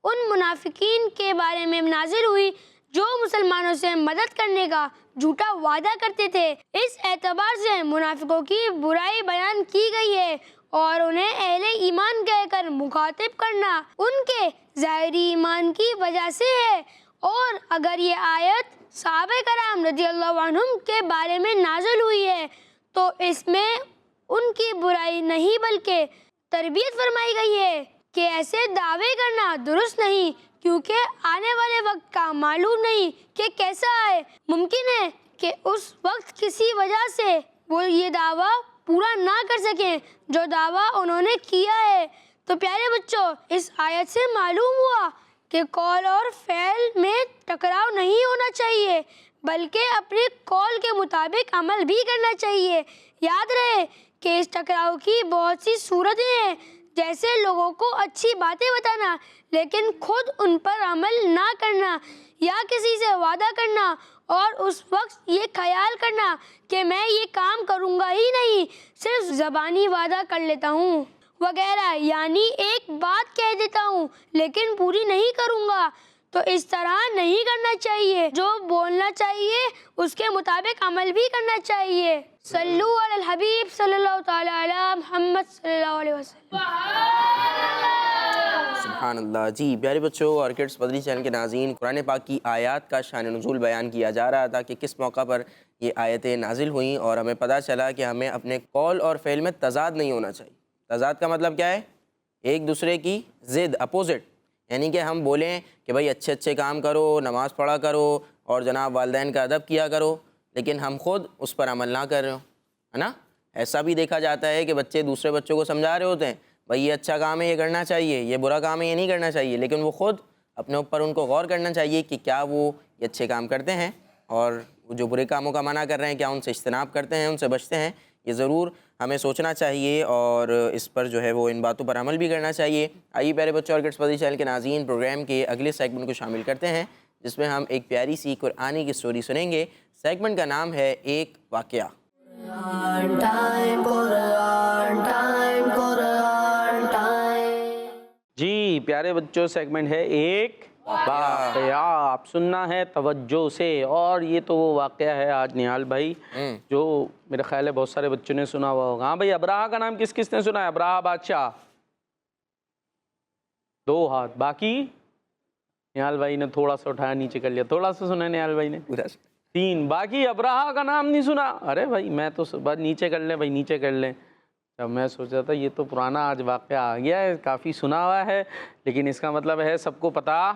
ان منافقین کے بارے میں نازل ہوئی جو مسلمانوں سے مدد کرنے کا جھوٹا وعدہ کرتے تھے۔ اس اعتبار سے منافقوں کی برائی بیان کی گئی ہے، اور انہیں اہل ایمان کہہ کر مخاطب کرنا ان کے ظاہری ایمان کی وجہ سے ہے۔ اور اگر یہ آیت صحابہ کرام رضی اللہ عنہم کے بارے میں نازل ہوئی ہے تو اس میں ان کی برائی نہیں بلکہ تربیت فرمائی گئی ہے کہ ایسے دعوے کرنا درست نہیں، کیونکہ آنے والے وقت کا معلوم نہیں کہ کیسا ہے۔ ممکن ہے کہ اس وقت کسی وجہ سے وہ یہ دعویٰ پورا نہ کر سکیں جو دعویٰ انہوں نے کیا ہے۔ تو پیارے بچوں، اس آیت سے معلوم ہوا کہ قول اور فعل میں ٹکراؤ نہیں ہونا چاہیے، بلکہ اپنے قول کے مطابق عمل بھی کرنا چاہیے۔ یاد رہے کہ اس ٹکراؤ کی بہت سی صورتیں ہیں، جیسے لوگوں کو اچھی باتیں بتانا لیکن خود ان پر عمل نہ کرنا، یا کسی سے وعدہ کرنا اور اس وقت یہ خیال کرنا کہ میں یہ کام کروں گا ہی نہیں، صرف زبانی وعدہ کر لیتا ہوں وغیرہ، یعنی ایک بات کہہ دیتا ہوں لیکن پوری نہیں کروں گا۔ تو اس طرح نہیں کرنا چاہیے، جو بولنا چاہیے اس کے مطابق عمل بھی کرنا چاہیے۔ صلو علی الحبیب صلی اللہ تعالی علی محمد صلی اللہ علیہ وسلم۔ سبحان اللہ۔ جی پیارے بچوں اور کڈس مدنی چینل کے ناظرین، قرآن پاک کی آیات کا شان نزول بیان کیا جا رہا تھا کہ کس موقع پر یہ آیتیں نازل ہوئیں، اور ہمیں پتہ چلا کہ ہمیں اپنے قول اور فعل میں تضاد نہیں ہونا چاہیے۔ تضاد کا مطلب کیا ہے؟ ایک دوسرے کی ضد، اپوزٹ، یعنی کہ ہم بولیں کہ بھائی اچھے اچھے کام کرو، نماز پڑھا کرو اور جناب والدین کا ادب کیا کرو، لیکن ہم خود اس پر عمل نہ کر رہے ہو، ہے نا؟ ایسا بھی دیکھا جاتا ہے کہ بچے دوسرے بچوں کو سمجھا رہے ہوتے ہیں بھائی یہ اچھا کام ہے یہ کرنا چاہیے، یہ برا کام ہے یہ نہیں کرنا چاہیے، لیکن وہ خود اپنے اوپر ان کو غور کرنا چاہیے کہ کیا وہ یہ اچھے کام کرتے ہیں اور جو برے کاموں کا منع کر رہے ہیں کیا ان سے اجتناب کرتے ہیں، ان سے بچتے ہیں۔ یہ ضرور ہمیں سوچنا چاہیے اور اس پر جو ہے وہ ان باتوں پر عمل بھی کرنا چاہیے۔ آئیے پیارے بچوں اور کڈس پزی چینل کے ناظرین، پروگرام کے اگلے سیگمنٹ کو شامل کرتے ہیں جس میں ہم ایک پیاری سی قرآنی کی سٹوری سنیں گے۔ سیگمنٹ کا نام ہے ایک واقعہ۔ جی پیارے بچوں، سیگمنٹ ہے ایک واقعہ، آپ سننا ہے توجہ سے۔ اور یہ تو وہ واقعہ ہے آج نہال بھائی جو میرے خیال ہے بہت سارے بچوں نے سنا ہوا ہوگا۔ ہاں بھائی، ابراہا کا نام کس کس نے سنا ہے؟ ابراہا بادشاہ، 2 ہاتھ۔ باقی نہال بھائی نے تھوڑا سا اٹھایا، نیچے کر لیا، تھوڑا سا سنا ہے نہال بھائی نے، 3۔ باقی ابراہا کا نام نہیں سنا؟ ارے بھائی میں تو بس نیچے کر لیں بھائی، نیچے کر لیں۔ جب میں سوچا تھا یہ تو پرانا آج واقعہ آ گیا ہے، کافی سنا ہوا ہے، لیکن اس کا مطلب ہے سب کو پتہ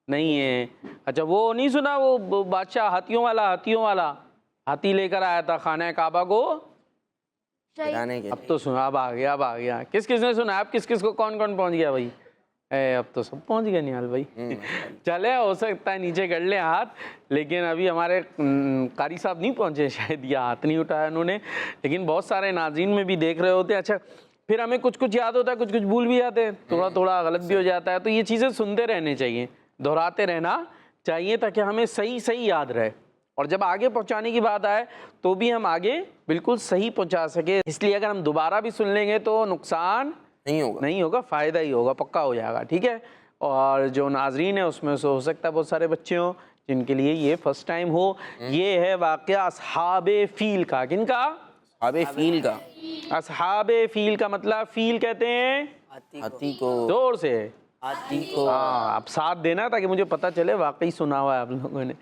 نہیں ہے۔ اچھا وہ نہیں سنا، وہ بادشاہ ہاتھیوں والا ہاتھی لے کر آیا تھا خانہ کعبہ کو بتانے کے اب تو سنا، اب آ گیا۔ کس کس نے سنا؟ اب کس کو کون پہنچ گیا بھائی؟ اب تو سب پہنچ گئے نہال بھائی۔ چلے ہو سکتا ہے نیچے کر لیں ہاتھ، لیکن ابھی ہمارے قاری صاحب نہیں پہنچے، شاید یہ ہاتھ نہیں اٹھایا انہوں نے، لیکن بہت سارے ناظرین میں بھی دیکھ رہے ہوتے ہیں۔ اچھا پھر ہمیں کچھ یاد ہوتا ہے، کچھ بھول بھی جاتے ہیں، تھوڑا غلط بھی ہو جاتا ہے، تو یہ چیزیں سنتے رہنے چاہیے، دہراتے رہنا چاہیے تاکہ ہمیں صحیح یاد رہے، اور جب آگے پہنچانے کی بات آئے تو بھی ہم آگے بالکل صحیح پہنچا سکے۔ اس لیے اگر ہم دوبارہ بھی سن لیں گے تو نقصان نہیں ہوگا، فائدہ ہی ہوگا، پکا ہو جائے گا، ٹھیک ہے۔ اور جو ناظرین ہیں اس میں سے ہو سکتا ہے بہت سارے بچے ہوں جن کے لیے یہ فرسٹ ٹائم ہو۔ یہ ہے واقعہ اصحاب فیل کا۔ کن کا؟ اصحاب فیل کا۔ اصحاب فیل کا مطلب، فیل کہتے ہیں ہاتھی کو، زور سے ہاتھی کو، ہاں اب ساتھ دینا تاکہ مجھے پتہ چلے واقعی سنا ہوا ہے آپ لوگوں نے۔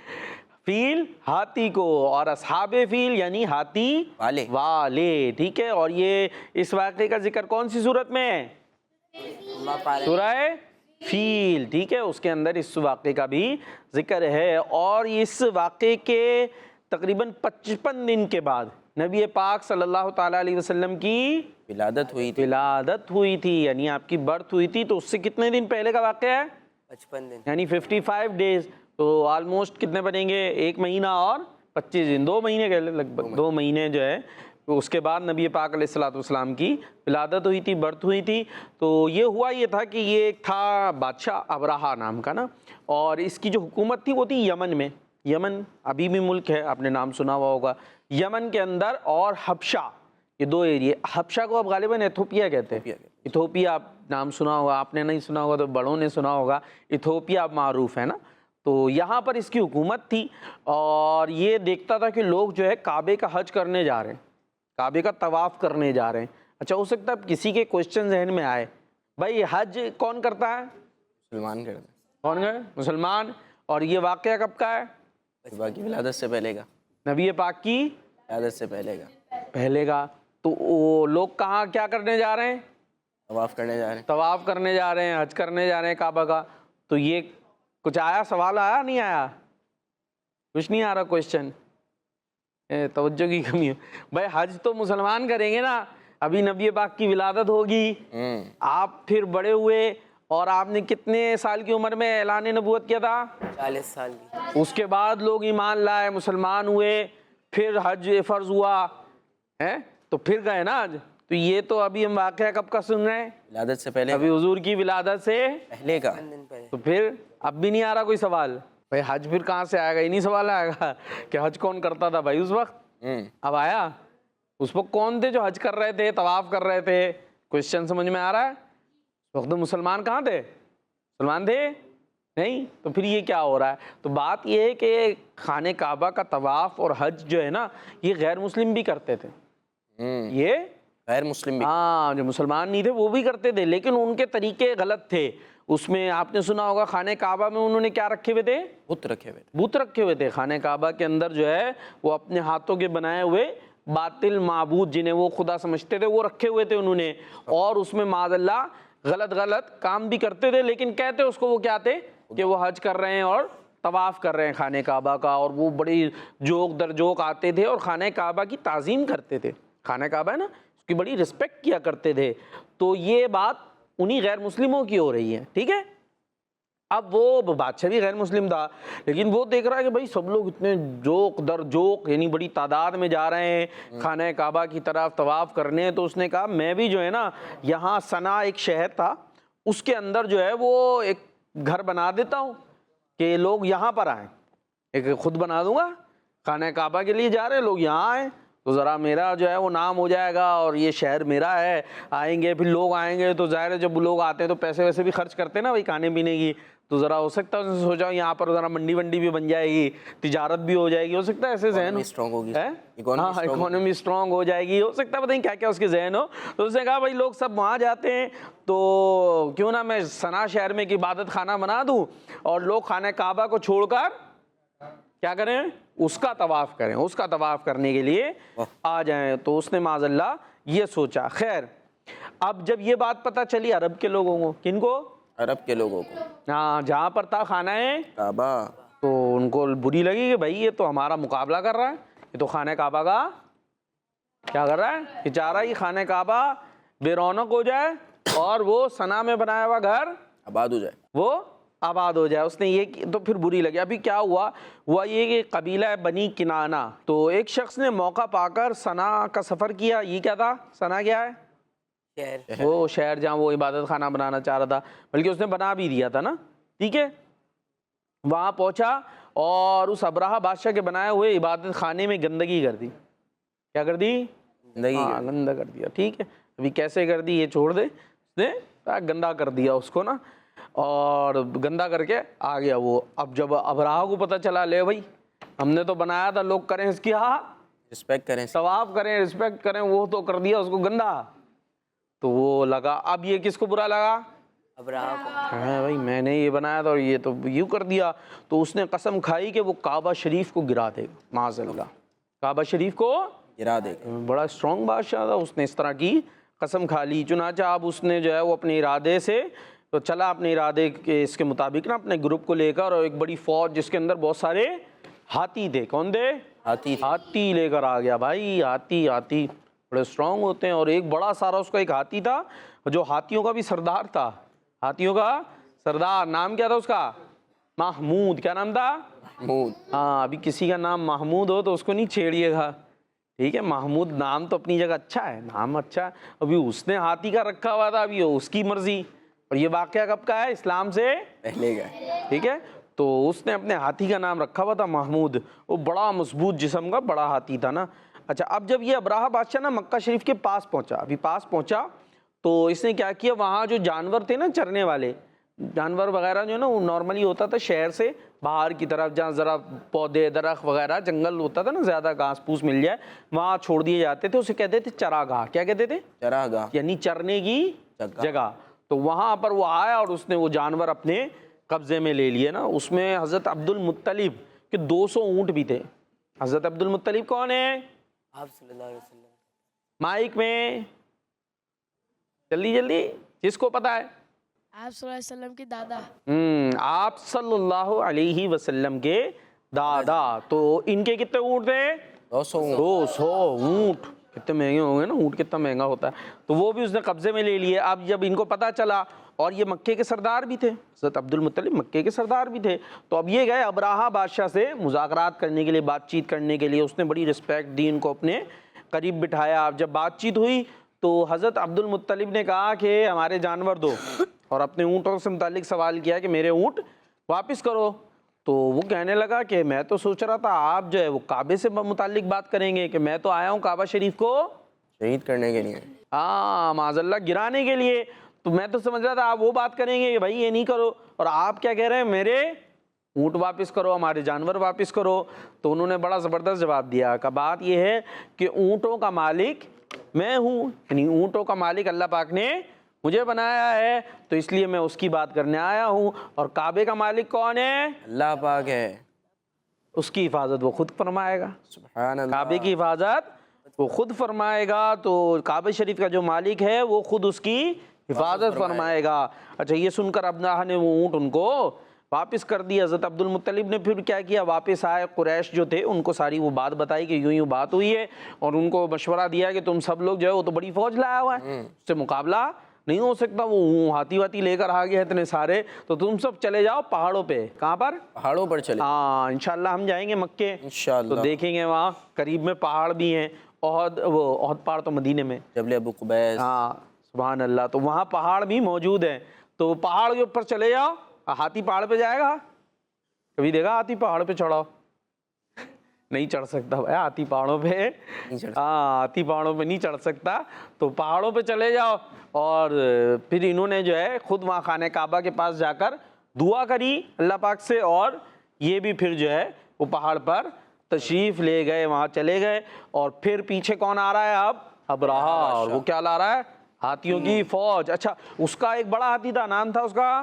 فیل ہاتھی کو، اور اصحاب فیل یعنی ہاتھی والے، ٹھیک ہے۔ اور یہ اس واقعے کا ذکر کون سی صورت میں ہے؟ سورہ فیل، ٹھیک ہے، اس کے اندر اس واقعے کا بھی ذکر ہے۔ اور اس واقعے کے تقریباً 55 دن کے بعد نبی پاک صلی اللہ تعالیٰ علیہ وسلم کی ولادت ہوئی تھی، یعنی آپ کی برتھ ہوئی تھی، تو اس سے کتنے دن پہلے کا واقعہ ہے؟ 55 دن، یعنی 55 ڈیز، تو آلموسٹ کتنے بنیں گے؟ 1 مہینہ اور 25 دن، 2 مہینے کہہ لیں، لگ بھگ 2 مہینے جو ہے۔ تو اس کے بعد نبی پاک علیہ الصلوۃ والسلام کی ولادت ہوئی تھی، برتھ ہوئی تھی۔ تو یہ ہوا یہ تھا کہ یہ ایک تھا بادشاہ ابراہا نام کا نا، اور اس کی جو حکومت تھی وہ تھی یمن میں۔ یمن ابھی بھی ملک ہے، آپ نے نام سنا ہوا ہوگا، یمن کے اندر، اور حبشہ، یہ 2 ایریے۔ حبشہ کو اب غالباً ایتھوپیا کہتے ہیں، ایتھوپیا آپ نام سنا ہوگا، آپ نے نہیں سنا ہوگا تو بڑوں نے سنا ہوگا، ایتھوپیا اب معروف ہے نا۔ تو یہاں پر اس کی حکومت تھی، اور یہ دیکھتا تھا کہ لوگ جو ہے کعبے کا حج کرنے جا رہے ہیں، کعبے کا طواف کرنے جا رہے ہیں۔ اچھا ہو سکتا ہے کسی کے کوشچن ذہن میں آئے، بھائی حج کون کرتا ہے؟ مسلمان کرتے ہیں۔ کون ہے؟ مسلمان۔ اور یہ واقعہ کب کا ہے؟ باقی ولادت سے پہلے کا، نبی پاک کی ولادت سے پہلے کا۔ تو وہ لوگ کہاں کیا کرنے جا رہے ہیں؟ طواف کرنے جا رہے ہیں، طواف کرنے جا رہے ہیں، حج کرنے جا رہے ہیں کعبہ کا۔ تو یہ کچھ آیا، سوال آیا نہیں آیا؟ کچھ نہیں آ رہا کوشچن؟ توجہ کی کمی ہے بھائی، حج تو مسلمان کریں گے نا۔ ابھی نبی پاک کی ولادت ہوگی، آپ پھر بڑے ہوئے، اور آپ نے کتنے سال کی عمر میں اعلان نبوت کیا تھا؟ 40 سال کی۔ اس کے بعد لوگ ایمان لائے، مسلمان ہوئے، پھر حج فرض ہوا ہے، تو پھر گئے نا حج۔ تو یہ تو ابھی ہم واقعہ کب کا سن رہے ہیں؟ ولادت سے پہلے، ابھی حضور کی ولادت سے پہلے کا۔ تو پھر اب بھی نہیں آ رہا کوئی سوال؟ بھائی حج پھر کہاں سے آئے گا؟ یہ نہیں سوال آئے گا کہ حج کون کرتا تھا بھائی اس وقت؟ اب آیا، اس وقت کون تھے جو حج کر رہے تھے، طواف کر رہے تھے؟ کوشچن سمجھ میں آ رہا ہے؟ اس وقت مسلمان کہاں تھے؟ مسلمان تھے نہیں؟ تو پھر یہ کیا ہو رہا ہے؟ تو بات یہ ہے کہ خانہ کعبہ کا طواف اور حج جو ہے نا، یہ غیر مسلم بھی کرتے تھے، یہ غیر مسلم بھی، ہاں جو مسلمان نہیں تھے وہ بھی کرتے تھے، لیکن ان کے طریقے غلط تھے۔ اس میں آپ نے سنا ہوگا خانہ کعبہ میں انہوں نے کیا رکھے ہوئے تھے؟ بت رکھے ہوئے تھے، بت رکھے ہوئے تھے خانہ کعبہ کے اندر، جو ہے وہ اپنے ہاتھوں کے بنائے ہوئے باطل معبود جنہیں وہ خدا سمجھتے تھے وہ رکھے ہوئے تھے انہوں نے، اور اس میں معاذ اللہ غلط کام بھی کرتے تھے، لیکن کہتے اس کو وہ کیا تھے کہ وہ حج کر رہے ہیں اور طواف کر رہے ہیں خانہ کعبہ کا، اور وہ بڑی جوک در جوک آتے تھے اور خانہ کعبہ کی تعظیم کرتے تھے۔ خانہ کعبہ ہے نا اس کی بڑی رسپیکٹ کیا کرتے تھے. تو یہ بات انہی غیر مسلموں کی ہو رہی ہے, ٹھیک ہے. اب وہ بادشاہ بھی غیر مسلم تھا, لیکن وہ دیکھ رہا ہے کہ بھائی سب لوگ اتنے جوق در جوق یعنی بڑی تعداد میں جا رہے ہیں خانہ کعبہ کی طرف طواف کرنے. تو اس نے کہا میں بھی جو ہے نا یہاں صنع ایک شہر تھا اس کے اندر جو ہے وہ ایک گھر بنا دیتا ہوں کہ لوگ یہاں پر آئیں, ایک خود بنا دوں گا, خانہ کعبہ کے لیے جا رہے ہیں لوگ یہاں آئیں تو ذرا میرا جو ہے وہ نام ہو جائے گا اور یہ شہر میرا ہے. آئیں گے پھر لوگ آئیں گے تو ظاہر ہے جب لوگ آتے ہیں تو پیسے ویسے بھی خرچ کرتے ہیں نا بھائی کھانے پینے کی, تو ذرا ہو سکتا ہے اس نے سوچا یہاں پر ذرا منڈی ونڈی بھی بن جائے گی, تجارت بھی ہو جائے گی, ہو سکتا ہے ایسے ذہن اسٹرانگ ہوگی, ہاں اکانومی اسٹرانگ ہو جائے گی, ہو سکتا ہے پتہ نہیں کیا کیا اس کے ذہن ہو. تو اس نے کہا بھائی لوگ سب وہاں جاتے ہیں تو کیوں نہ میں صنع شہر میں ایک عبادت خانہ بنا دوں اور لوگ خانہ کعبہ کو چھوڑ کر کیا کریں, اس کا طواف کریں, اس کا طواف کرنے کے لیے آ جائیں. تو اس نے معاذ اللہ یہ سوچا. خیر اب جب یہ بات پتہ چلی عرب کے لوگوں کو, کن کو, عرب کے لوگوں کو, ہاں جہاں پر تھا خانہ کعبہ, تو ان کو بری لگی کہ بھائی یہ تو ہمارا مقابلہ کر رہا ہے, یہ تو خانہ کعبہ کا کیا کر رہا ہے, یہ چاہ رہا ہے یہ خانہ کعبہ بے رونق ہو جائے اور وہ صنع میں بنایا ہوا گھر آباد ہو جائے, وہ آباد ہو جائے. اس نے یہ تو پھر بری لگی. ابھی کیا ہوا یہ کہ قبیلہ بنی کنانہ, تو ایک شخص نے موقع پا کر صنع کا سفر کیا. یہ کیا تھا, صنع کیا ہے, وہ شہر جہاں وہ عبادت خانہ بنانا چاہ رہا تھا, بلکہ اس نے بنا بھی دیا تھا نا, ٹھیک ہے. وہاں پہنچا اور اس ابرہہ بادشاہ کے بنائے ہوئے عبادت خانے میں گندگی کر دی. کیا کر دی, گندہ کر دیا, ٹھیک ہے. ابھی کیسے کر دی یہ چھوڑ دے, اس نے گندا کر دیا اس کو نا, اور گندا کر کے آ گیا وہ. اب جب ابرہہ کو پتہ چلا لے بھائی ہم نے تو بنایا تھا, لوگ کریں اس کی ہاں رسپیکٹ کریں, طواف کریں, رسپیکٹ کریں, وہ تو کر دیا اس کو گندا. تو وہ لگا, اب یہ کس کو برا لگا, ابراہ کو. ہاں بھائی میں نے یہ بنایا تھا اور یہ تو یوں کر دیا. تو اس نے قسم کھائی کہ وہ کعبہ شریف کو گرا دے گا, معاذ اللہ کعبہ شریف کو گرا دے گا. بڑا اسٹرانگ بادشاہ تھا, اس نے اس طرح کی قسم کھا لی. چنانچہ اب اس نے جو ہے وہ اپنے ارادے سے تو چلا, اپنے ارادے کے اس کے مطابق نا اپنے گروپ کو لے کر, اور ایک بڑی فوج جس کے اندر بہت سارے ہاتھی تھے. کون تھے, ہاتھی لے کر آ گیا. بھائی ہاتھی بڑے اسٹرانگ ہوتے ہیں, اور ایک بڑا سارا اس کا ایک ہاتھی تھا جو ہاتھیوں کا بھی سردار تھا, ہاتھیوں کا سردار. نام کیا تھا اس کا, محمود. کیا نام تھا, محمود. ہاں ابھی کسی کا نام محمود ہو تو اس کو نہیں چھیڑیے گا, ٹھیک ہے. محمود نام تو اپنی جگہ اچھا ہے, نام اچھا ہے. ابھی اس نے ہاتھی کا رکھا ہوا تھا, ابھی اس کی مرضی. اور یہ واقعہ کب کا ہے, اسلام سے پہلے کا, ٹھیک ہے. تو اس نے اپنے ہاتھی کا نام رکھا ہوا تھا محمود. وہ بڑا مضبوط جسم کا بڑا ہاتھی تھا نا. اچھا اب جب یہ ابرہہ بادشاہ نا مکہ شریف کے پاس پہنچا, ابھی پاس پہنچا, تو اس نے کیا کیا, وہاں جو جانور تھے نا چرنے والے جانور وغیرہ جو ہے نا, وہ نارملی ہوتا تھا شہر سے باہر کی طرف جہاں ذرا پودے درخت وغیرہ جنگل ہوتا تھا نا, زیادہ گھاس پھوس مل جائے وہاں چھوڑ دیے جاتے تھے. اسے کہتے تھے چراگاہ. کیا کہتے تھے, چراگاہ, یعنی چرنے کی جگہ. تو وہاں پر وہ آیا اور اس نے وہ جانور اپنے قبضے میں لے لیے نا. اس میں حضرت عبد المطلب کے 200 اونٹ بھی تھے. حضرت عبد المطلب کون ہے, آپ صلی اللہ علیہ وسلم. مائک میں جلدی جلدی, جس کو پتا ہے, آپ صلی اللہ علیہ وسلم کے دادا. آپ صلی اللہ علیہ وسلم کے دادا. تو ان کے کتنے اونٹ تھے, 200 اونٹ. کتنے مہنگے ہوں گے نا, اونٹ کتنا مہنگا ہوتا ہے. تو وہ بھی اس نے قبضے میں لے لیے. اب جب ان کو پتا چلا, اور یہ مکے کے سردار بھی تھے, حضرت عبد المطلب مکے کے سردار بھی تھے, تو اب یہ گئے ابرہہ بادشاہ سے مذاکرات کرنے کے لیے, بات چیت کرنے کے لیے. اس نے بڑی رسپیکٹ دی, ان کو اپنے قریب بٹھایا. اب جب بات چیت ہوئی تو حضرت عبد المطلب نے کہا کہ ہمارے جانور دو, اور اپنے اونٹوں سے متعلق سوال کیا کہ میرے اونٹ واپس کرو. تو وہ کہنے لگا کہ میں تو سوچ رہا تھا آپ جو ہے وہ کعبے سے متعلق بات کریں گے, کہ میں تو آیا ہوں کعبہ شریف کو شہید کرنے کے لیے, ہاں معاذ اللہ گرانے کے لیے. تو میں تو سمجھ رہا تھا آپ وہ بات کریں گے کہ بھائی یہ نہیں کرو, اور آپ کیا کہہ رہے ہیں میرے اونٹ واپس کرو, ہمارے جانور واپس کرو. تو انہوں نے بڑا زبردست جواب دیا کہ بات یہ ہے کہ اونٹوں کا مالک میں ہوں, یعنی اونٹوں کا مالک اللہ پاک نے مجھے بنایا ہے, تو اس لیے میں اس کی بات کرنے آیا ہوں. اور کعبے کا مالک کون ہے, اللہ پاک ہے, اس کی حفاظت وہ خود فرمائے گا. سبحان اللہ. کعبے کی حفاظت وہ خود فرمائے گا. تو کعبہ شریف کا جو مالک ہے وہ خود اس کی حفاظت فرمائے گا. اچھا یہ سن کر ابرہہ نے وہ اونٹ ان کو واپس کر دی. حضرت عبد المطلب نے پھر کیا کیا, واپس آئے, قریش جو تھے ان کو ساری وہ بات بتائی کہ یوں یوں بات ہوئی ہے, اور ان کو مشورہ دیا کہ تم سب لوگ جو ہے وہ تو بڑی فوج لایا ہوا ہے, اس سے مقابلہ نہیں ہو سکتا, وہ ہاتھی واتی لے کر آ گئے اتنے سارے, تو تم سب چلے جاؤ پہاڑوں پہ. کہاں پر؟ پہاڑوں پر چلے. ہاں انشاءاللہ ہم جائیں گے مکے انشاءاللہ. تو دیکھیں گے وہاں قریب میں پہاڑ بھی ہیں. احد پہاڑ تو مدینے میں, جبل ابو قبیس. ہاں سبحان اللہ, تو وہاں پہاڑ بھی موجود ہیں. تو پہاڑ کے اوپر چلے جاؤ. ہاتھی پہاڑ پہ جائے گا؟ کبھی دیکھا ہاتھی پہاڑ پہ چڑھاؤ؟ نہیں چڑھ سکتا بھائی ہاتھی پہاڑوں پہ. ہاں ہاتھی پہاڑوں پہ نہیں چڑھ سکتا. تو پہاڑوں پہ چلے جاؤ. اور پھر انہوں نے جو ہے خود وہاں خانہ کعبہ کے پاس جا کر دعا کری اللہ پاک سے, اور یہ بھی پھر جو ہے وہ پہاڑ پر تشریف لے گئے, وہاں چلے گئے. اور پھر پیچھے کون آ رہا ہے اب؟ ابرہہ. اور وہ کیا لا رہا ہے؟ ہاتھیوں کی فوج. اچھا اس کا ایک بڑا ہاتھی تھا, نام تھا اس کا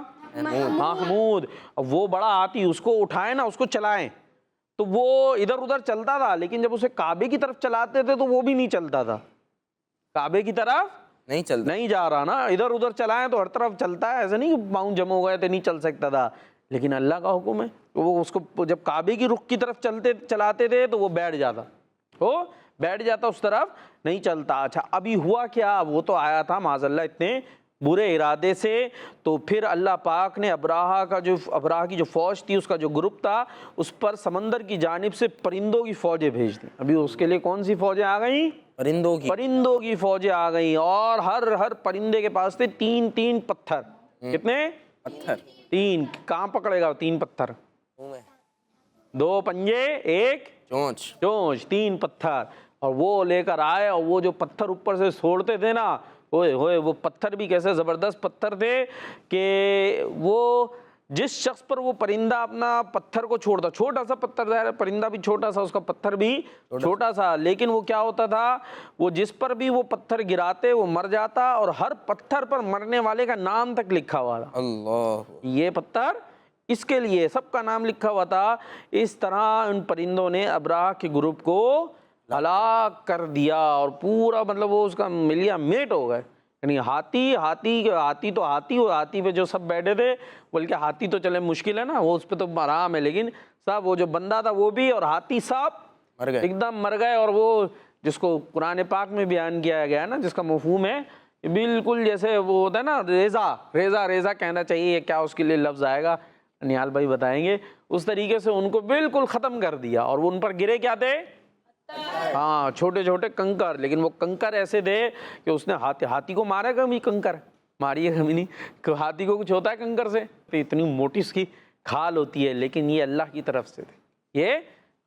محمود. وہ بڑا ہاتھی, اس کو اٹھائیں نا, اس کو چلائیں تو وہ ادھر ادھر چلتا تھا, لیکن جب اسے کعبے کی طرف چلاتے تھے تو وہ بھی نہیں چلتا تھا. کعبے کی طرف نہیں چلتا, نہیں جا رہا نا, ادھر ادھر چلائیں تو ہر طرف چلتا ہے, ایسا نہیں کہ پاؤں جم ہو گئے تھے نہیں چل سکتا تھا. لیکن اللہ کا حکم ہے, وہ اس کو جب کعبے کی رخ کی طرف چلاتے تھے تو وہ بیٹھ جاتا, اس طرف نہیں چلتا. اچھا ابھی ہوا کیا, وہ تو آیا تھا معاذ اللہ اتنے برے ارادے سے, تو پھر اللہ پاک نے ابراہ کی جو فوج تھی, اس کا جو گروپ تھا, اس پر سمندر کی جانب سے پرندوں کی فوجیں بھیج دیں. ابھی اس کے لیے کون سی فوجیں آ گئیں؟ پرندوں کی فوجیں آ گئیں. اور ہر پرندے کے پاس تھے 3 پتھر. کتنے پتھر؟ 3. کہاں پکڑے گا 3 پتھر؟ 2 پنجے 1 چونچ 3 پتھر. اور وہ لے کر آئے, اور وہ جو پتھر اوپر سے چھوڑتے تھے نا, ہوئے وہ پتھر بھی کیسے زبردست پتھر تھے کہ وہ جس شخص پر وہ پرندہ اپنا پتھر کو چھوڑتا, چھوٹا سا پتھر, ظاہر ہے پرندہ بھی چھوٹا سا, اس کا پتھر بھی چھوٹا سا, لیکن وہ کیا ہوتا تھا, وہ جس پر بھی وہ پتھر گراتے وہ مر جاتا, اور ہر پتھر پر مرنے والے کا نام تک لکھا ہوا تھا. اللہ, یہ پتھر اس کے لیے سب کا نام لکھا ہوا تھا. اس طرح ان پرندوں نے ابراہ کے گروپ کو ہلاک کر دیا, اور پورا مطلب وہ اس کا ملیا میٹ ہو گئے. یعنی ہاتھی پہ جو سب بیٹھے تھے, بلکہ ہاتھی تو چلے مشکل ہے نا, وہ اس پہ تو آرام ہے, لیکن سب وہ جو بندہ تھا وہ بھی, اور ہاتھی سب ایک دم مر گئے. اور وہ جس کو قرآن پاک میں بیان کیا گیا ہے نا, جس کا مفہوم ہے بالکل جیسے وہ ہوتا ہے نا ریزہ کہنا چاہیے, کیا اس کے لیے لفظ آئے گا نیال بھائی بتائیں گے, اس طریقے سے ان کو بالکل ختم کر دیا. اور وہ ان پر گرے کیا تھے؟ ہاں چھوٹے چھوٹے کنکر. لیکن وہ کنکر ایسے تھے کہ اس نے ہاتھی کو مارا کبھی کنکر ماری ہے کبھی نہیں, ہاتھی کو کچھ ہوتا ہے کنکر سے؟ تو اتنی موٹی اس کی کھال ہوتی ہے, لیکن یہ اللہ کی طرف سے تھے, یہ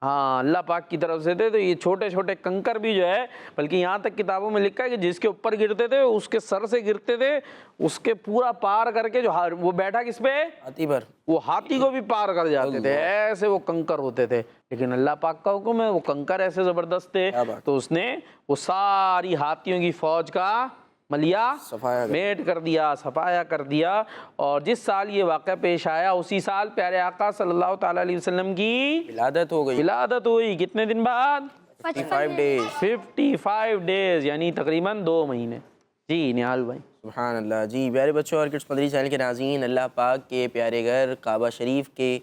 ہاں اللہ پاک کی طرف سے تھے. تو یہ چھوٹے چھوٹے کنکر بھی جو ہے, بلکہ یہاں تک کتابوں میں لکھا ہے کہ جس کے اوپر گرتے تھے اس کے سر سے گرتے تھے, اس کے پورا پار کر کے جو وہ بیٹھا کس پہ؟ ہاتھی پر, وہ ہاتھی کو بھی پار کر جاتے تھے. ایسے وہ کنکر ہوتے تھے. لیکن اللہ پاک کا حکم ہے, وہ کنکر ایسے زبردست تھے, تو اس نے وہ ساری ہاتھیوں کی فوج کا ملیا میٹ کر دیا, صفایا کر دیا. اور جس سال یہ واقعہ پیش آیا, اسی سال پیارے آقا صلی اللہ تعالیٰ علیہ وسلم کی ولادت ہوئی. کتنے دن بعد؟ 55 ڈیز, یعنی تقریباً 2 مہینے. جی نیال بھائی. سبحان اللہ. جی پیارے بچوں اور کڈس مدری چینل کے ناظرین, اللہ پاک کے پیارے گھر کعبہ شریف کے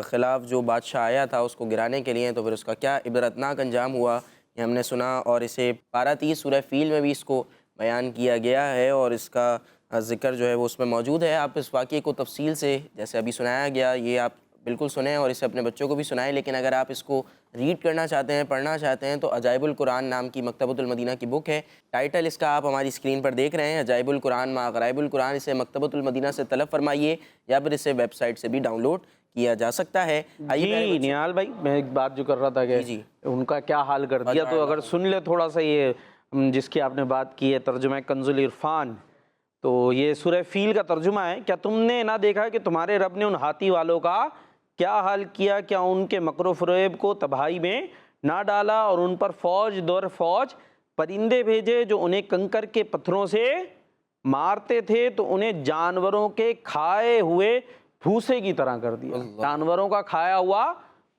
خلاف جو بادشاہ آیا تھا اس کو گرانے کے لیے, تو پھر اس کا کیا عبرتناک انجام ہوا یہ ہم نے سنا. اور اسے پارہ 30 سورہ فیل میں بھی اس کو بیان کیا گیا ہے, اور اس کا ذکر جو ہے وہ اس میں موجود ہے. آپ اس واقعے کو تفصیل سے جیسے ابھی سنایا گیا, یہ آپ بالکل سنیں اور اسے اپنے بچوں کو بھی سنائیں. لیکن اگر آپ اس کو ریڈ کرنا چاہتے ہیں, پڑھنا چاہتے ہیں, تو عجائب القرآن نام کی مکتبۃ المدینہ کی بک ہے. ٹائٹل اس کا آپ ہماری اسکرین پر دیکھ رہے ہیں, عجائب القرآن مع غرائب القرآن. اسے مکتبۃ المدینہ سے طلب فرمائیے, یا پھر اسے ویب سائٹ سے بھی ڈاؤن لوڈ کیا جا سکتا ہے. جی نیال بھائی, میں ایک بات جو کر رہا تھا کہ ان کا کیا حال کر دیا, تو اگر سن لے تھوڑا سا یہ جس کی آپ نے بات کی ہے, ترجمہ کنز العرفان. تو یہ سورہ فیل کا ترجمہ ہے. کیا تم نے نہ دیکھا کہ تمہارے رب نے ان ہاتھی والوں کا کیا حال کیا, کیا ان کے مکر و فریب کو تباہی میں نہ ڈالا, اور ان پر فوج در فوج پرندے بھیجے جو انہیں کنکر کے پتھروں سے مارتے تھے, تو انہیں جانوروں کے کھائے ہوئے بھوسے کی طرح کر دیا. جانوروں کا کھایا ہوا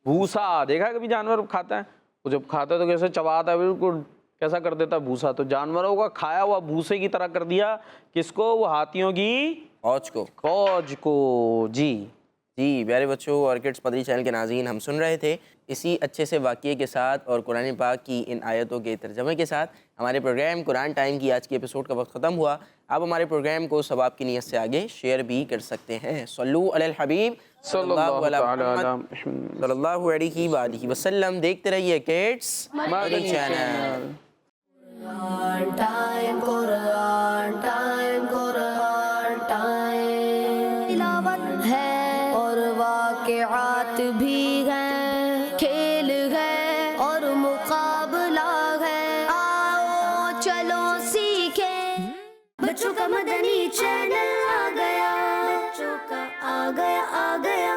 بھوسا, دیکھا کبھی جانور کھاتا ہے, وہ جب کھاتا ہے تو کیسے چباتا ہے, بالکل کیسا کر دیتا بھوسا. تو جانوروں کا کھایا ہوا بھوسے کی طرح کر دیا. کس کو؟ وہ ہاتھیوں کی فوج کو. جی جی پیارے بچوں اور کڈس پدری چینل کے ناظرین، ہم سن رہے تھے اسی اچھے سے واقعے کے ساتھ اور قرآن پاک کی ان آیتوں کے ترجمے کے ساتھ ہمارے پروگرام قرآن ٹائم کی آج کی ایپیسوڈ کا وقت ختم ہوا۔ آپ ہمارے پروگرام کو ثواب کی نیت سے آگے شیئر بھی کر سکتے ہیں۔ صلو علی الحبیب صلی اللہ علیہ وآلہ وسلم۔ دیکھتے رہیے کڈس پدری چینل۔ تلاوت ہے اور واقعات بھی ہیں، کھیل ہے اور مقابلہ ہے، آؤ چلو سیکھیں۔ بچوں کا مدنی چینل آ گیا، بچوں کا آ گیا